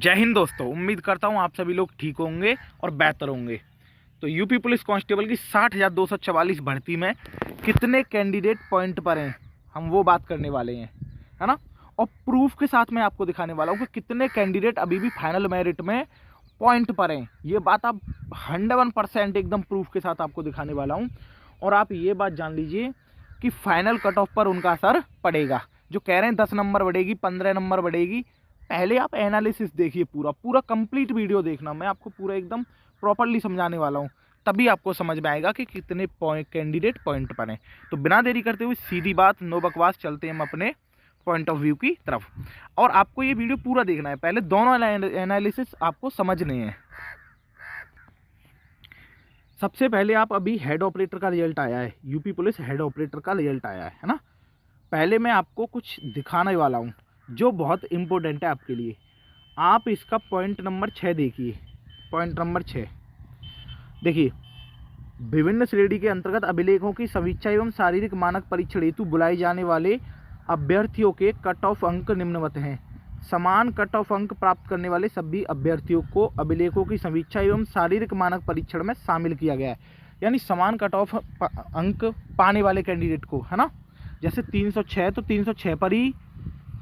जय हिंद दोस्तों, उम्मीद करता हूँ आप सभी लोग ठीक होंगे और बेहतर होंगे। तो यूपी पुलिस कांस्टेबल की 60,244 भर्ती में कितने कैंडिडेट पॉइंट पर हैं, हम वो बात करने वाले हैं, है ना। और प्रूफ के साथ मैं आपको दिखाने वाला हूँ कि कितने कैंडिडेट अभी भी फाइनल मेरिट में पॉइंट पर हैं। ये बात आप 101% एकदम प्रूफ के साथ आपको दिखाने वाला हूँ। और आप ये बात जान लीजिए कि फाइनल कट ऑफ पर उनका असर पड़ेगा। जो कह रहे हैं 10 नंबर बढ़ेगी, 15 नंबर बढ़ेगी, पहले आप एनालिसिस देखिए, पूरा कंप्लीट वीडियो देखना। मैं आपको पूरा एकदम प्रॉपर्ली समझाने वाला हूँ, तभी आपको समझ में आएगा कि कितने कैंडिडेट पॉइंट पर हैं। तो बिना देरी करते हुए सीधी बात, नो बकवास, चलते हैं हम अपने पॉइंट ऑफ व्यू की तरफ। और आपको ये वीडियो पूरा देखना है, पहले दोनों एनालिसिस आपको समझने हैं। सबसे पहले आप अभी हेड ऑपरेटर का रिजल्ट आया है, यूपी पुलिस हेड ऑपरेटर का रिजल्ट आया है ना। पहले मैं आपको कुछ दिखाने वाला हूँ जो बहुत इम्पोर्टेंट है आपके लिए। आप इसका पॉइंट नंबर 6 देखिए। पॉइंट नंबर 6 देखिए, विभिन्न श्रेणी के अंतर्गत अभिलेखों की समीक्षा एवं शारीरिक मानक परीक्षण हेतु बुलाए जाने वाले अभ्यर्थियों के कट ऑफ अंक निम्नवत हैं। समान कट ऑफ अंक प्राप्त करने वाले सभी अभ्यर्थियों को अभिलेखों की समीक्षा एवं शारीरिक मानक परीक्षण में शामिल किया गया है। यानी समान कट ऑफ अंक पाने वाले कैंडिडेट को, है ना। जैसे 306 तो 306 पर ही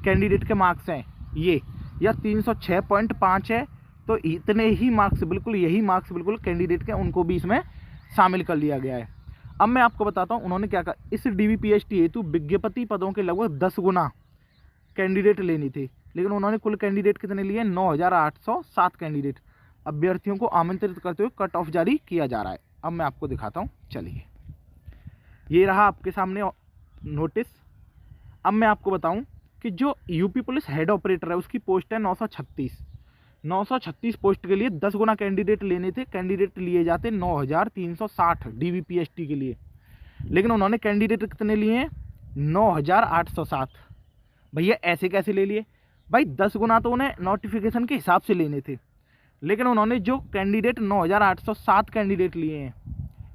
कैंडिडेट के मार्क्स हैं ये, या 306.5 है तो इतने ही मार्क्स, बिल्कुल यही मार्क्स बिल्कुल कैंडिडेट के, उनको भी इसमें शामिल कर लिया गया है। अब मैं आपको बताता हूँ उन्होंने क्या कहा। इस डीवीपीएसटी हेतु विज्ञप्ति पदों के लगभग 10 गुना कैंडिडेट लेनी थी, लेकिन उन्होंने कुल कैंडिडेट कितने लिए? 9,807 कैंडिडेट अभ्यर्थियों को आमंत्रित करते हुए कट ऑफ जारी किया जा रहा है। अब मैं आपको दिखाता हूँ, चलिए। ये रहा आपके सामने नोटिस। अब मैं आपको बताऊं कि जो यूपी पुलिस हेड ऑपरेटर है उसकी पोस्ट है 936 पोस्ट के लिए 10 गुना कैंडिडेट लेने थे। कैंडिडेट लिए जाते 9,360 डीवीपीएसटी के लिए, लेकिन उन्होंने कैंडिडेट कितने लिए हैं? 9,807। भैया ऐसे कैसे ले लिए भाई? 10 गुना तो उन्हें नोटिफिकेशन के हिसाब से लेने थे, लेकिन उन्होंने जो कैंडिडेट 9,807 कैंडिडेट लिए हैं,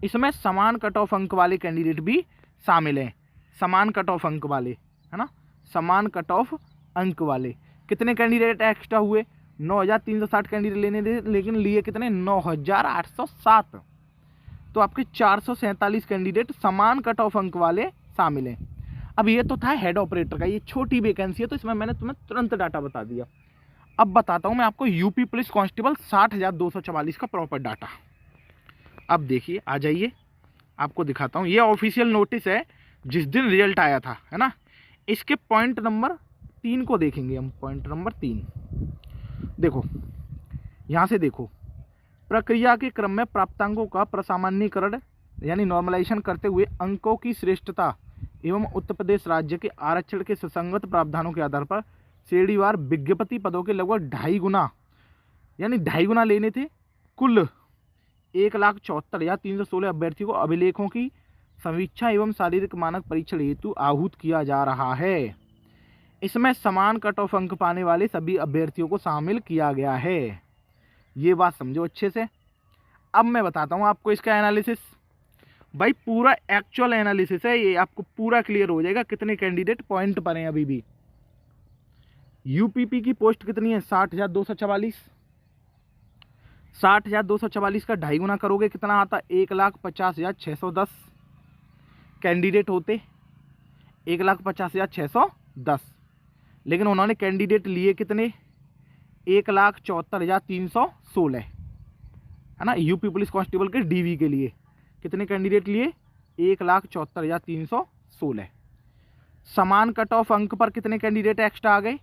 इसमें समान कट ऑफ अंक वाले कैंडिडेट भी शामिल हैं। समान कट ऑफ अंक वाले, है ना, समान कट ऑफ अंक वाले। कितने कैंडिडेट एक्स्ट्रा हुए? 9,360 कैंडिडेट लेने थे, लेकिन लिए कितने? 9,807। तो आपके 447 कैंडिडेट समान कट ऑफ अंक वाले शामिल हैं। अब ये तो था हेड ऑपरेटर का, ये छोटी वैकेंसी है तो इसमें मैंने तुम्हें तुरंत डाटा बता दिया। अब बताता हूँ मैं आपको यूपी पुलिस कांस्टेबल 60,244 का प्रॉपर डाटा। अब देखिए, आ जाइए, आपको दिखाता हूँ। ये ऑफिशियल नोटिस है जिस दिन रिजल्ट आया था, है ना। इसके पॉइंट नंबर 3 को देखेंगे हम। पॉइंट नंबर 3 देखो, यहाँ से देखो। प्रक्रिया के क्रम में प्राप्तांकों का प्रसामान्यीकरण यानी नॉर्मलाइजेशन करते हुए अंकों की श्रेष्ठता एवं उत्तर प्रदेश राज्य के आरक्षण के सुसंगत प्रावधानों के आधार पर श्रेणीवार विज्ञप्ति पदों के लगभग 2.5 गुना यानी 2.5 गुना लेने थे। कुल 1,74,316 अभ्यर्थियों को अभिलेखों की समीक्षा एवं शारीरिक मानक परीक्षण हेतु आहूत किया जा रहा है। इसमें समान कट ऑफ अंक पाने वाले सभी अभ्यर्थियों को शामिल किया गया है। ये बात समझो अच्छे से। अब मैं बताता हूँ आपको इसका एनालिसिस। भाई पूरा एक्चुअल एनालिसिस है ये, आपको पूरा क्लियर हो जाएगा कितने कैंडिडेट पॉइंट पर हैं अभी भी। यूपीपी की पोस्ट कितनी है? 60,244। 60,244 का 2.5 गुना करोगे कितना आता? 1,50,610 कैंडिडेट होते। 1,50,610, लेकिन उन्होंने कैंडिडेट लिए कितने? 1,74,316, है ना। यूपी पुलिस कांस्टेबल के डीवी के लिए कितने कैंडिडेट लिए? 1,74,316। समान कट ऑफ अंक पर कितने कैंडिडेट एक्स्ट्रा आ गए?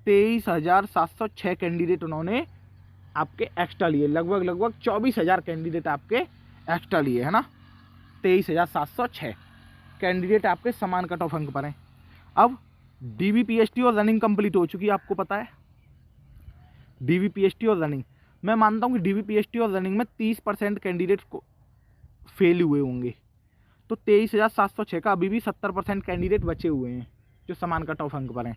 23,706 कैंडिडेट उन्होंने आपके एक्स्ट्रा लिए। लगभग 24,000 कैंडिडेट आपके एक्स्ट्रा लिए, है ना। 23,706 कैंडिडेट आपके समान कट ऑफ अंक पर हैं। अब डीवीपीएसटी और रनिंग कंप्लीट हो चुकी है, आपको पता है। डीवीपीएसटी और रनिंग, मैं मानता हूँ कि डीवीपीएसटी और रनिंग में 30% कैंडिडेट को फेल हुए होंगे, तो 23,706 का अभी भी 70% कैंडिडेट बचे हुए हैं जो समान कट ऑफ अंक पर हैं।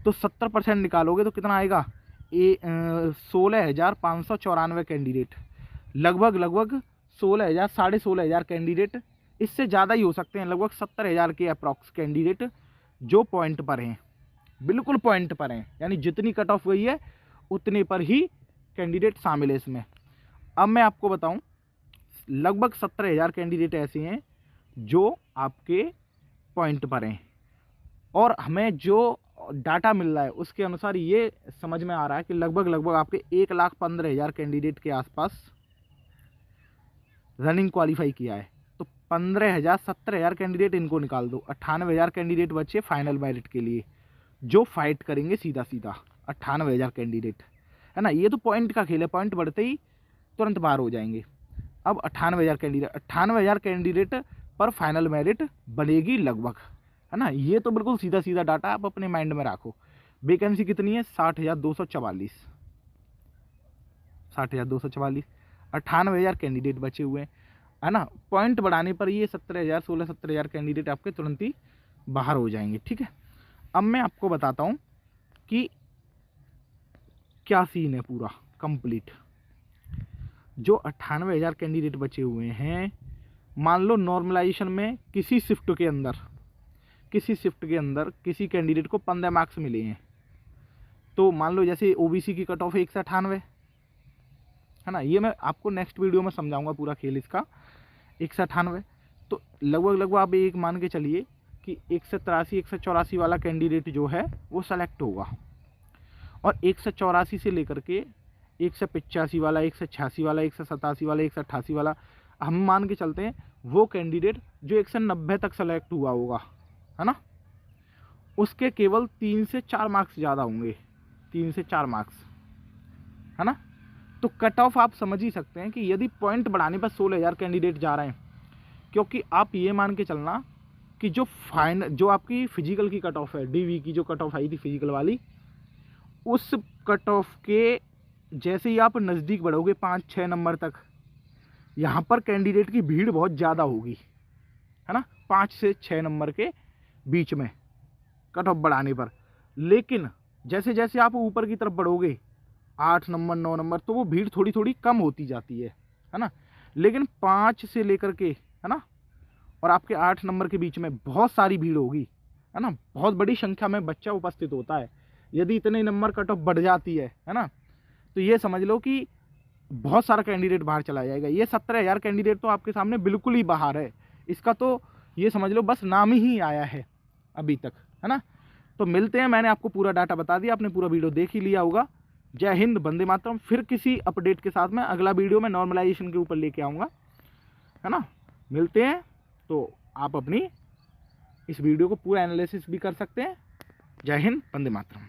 तो 70% निकालोगे तो कितना आएगा? 16,594 कैंडिडेट। लगभग 16,000, 16,500 कैंडिडेट, इससे ज़्यादा ही हो सकते हैं। लगभग 70,000 के अप्रॉक्स कैंडिडेट जो पॉइंट पर हैं, बिल्कुल पॉइंट पर हैं। यानी जितनी कट ऑफ हुई है उतने पर ही कैंडिडेट शामिल है इसमें। अब मैं आपको बताऊं, लगभग 17,000 कैंडिडेट ऐसे हैं जो आपके पॉइंट पर हैं, और हमें जो डाटा मिल रहा है उसके अनुसार ये समझ में आ रहा है कि लगभग आपके 1,15,000 कैंडिडेट के आसपास रनिंग क्वालिफाई किया है। तो 15,000 17,000 कैंडिडेट इनको निकाल दो, 98,000 कैंडिडेट बचे फाइनल मेरिट के लिए जो फाइट करेंगे सीधा 98,000 कैंडिडेट, है ना। ये तो पॉइंट का खेल है, पॉइंट बढ़ते ही तुरंत बाहर हो जाएंगे। अब 98,000 कैंडिडेट पर फाइनल मेरिट बनेगी लगभग, है ना। ये तो बिल्कुल सीधा डाटा आप अपने माइंड में रखो। वैकेंसी कितनी है? 60,244, 60,244, 98,000 कैंडिडेट बचे हुए हैं, है ना। पॉइंट बढ़ाने पर ये 17,000 कैंडिडेट आपके तुरंत ही बाहर हो जाएंगे, ठीक है। अब मैं आपको बताता हूँ कि क्या सीन है पूरा कंप्लीट। जो 98,000 कैंडिडेट बचे हुए हैं, मान लो नॉर्मलाइजेशन में किसी शिफ्ट के अंदर किसी कैंडिडेट को 15 मार्क्स मिले हैं, तो मान लो जैसे ओबीसी की कट ऑफ 198, है ना। ये मैं आपको नेक्स्ट वीडियो में समझाऊंगा पूरा खेल इसका। 198 तो लगभग आप एक मान के चलिए कि 184 वाला कैंडिडेट जो है वो सेलेक्ट होगा, और 184 से लेकर के 185 वाला, 186 वाला, 187 वाला, 188 वाला, हम मान के चलते हैं वो कैंडिडेट जो 190 तक सेलेक्ट हुआ होगा, है ना, उसके केवल 3 से 4 मार्क्स ज़्यादा होंगे, 3 से 4 मार्क्स, है ना। तो कट ऑफ आप समझ ही सकते हैं कि यदि पॉइंट बढ़ाने पर 16,000 कैंडिडेट जा रहे हैं, क्योंकि आप ये मान के चलना कि जो आपकी फिजिकल की कट ऑफ है, डीवी की जो कट ऑफ आई थी फिजिकल वाली, उस कट ऑफ के जैसे ही आप नज़दीक बढ़ोगे 5-6 नंबर तक, यहाँ पर कैंडिडेट की भीड़ बहुत ज़्यादा होगी, है ना, 5 से 6 नंबर के बीच में कट ऑफ बढ़ाने पर। लेकिन जैसे जैसे आप ऊपर की तरफ बढ़ोगे 8 नंबर 9 नंबर, तो वो भीड़ थोड़ी कम होती जाती है ना। लेकिन 5 से लेकर के, है ना, और आपके 8 नंबर के बीच में बहुत सारी भीड़ होगी, है ना, बहुत बड़ी संख्या में बच्चा उपस्थित होता है। यदि इतने नंबर कट ऑफ बढ़ जाती है ना, तो ये समझ लो कि बहुत सारा कैंडिडेट बाहर चला जाएगा। ये 17,000 कैंडिडेट तो आपके सामने बिल्कुल ही बाहर है, इसका तो ये समझ लो बस नाम ही आया है अभी तक, है ना। तो मिलते हैं, मैंने आपको पूरा डाटा बता दिया, आपने पूरा वीडियो देख ही लिया होगा। जय हिंद, वंदे मातरम। फिर किसी अपडेट के साथ में अगला वीडियो में नॉर्मलाइजेशन के ऊपर लेके आऊँगा, है ना। मिलते हैं, तो आप अपनी इस वीडियो को पूरा एनालिसिस भी कर सकते हैं। जय हिंद, वंदे मातरम।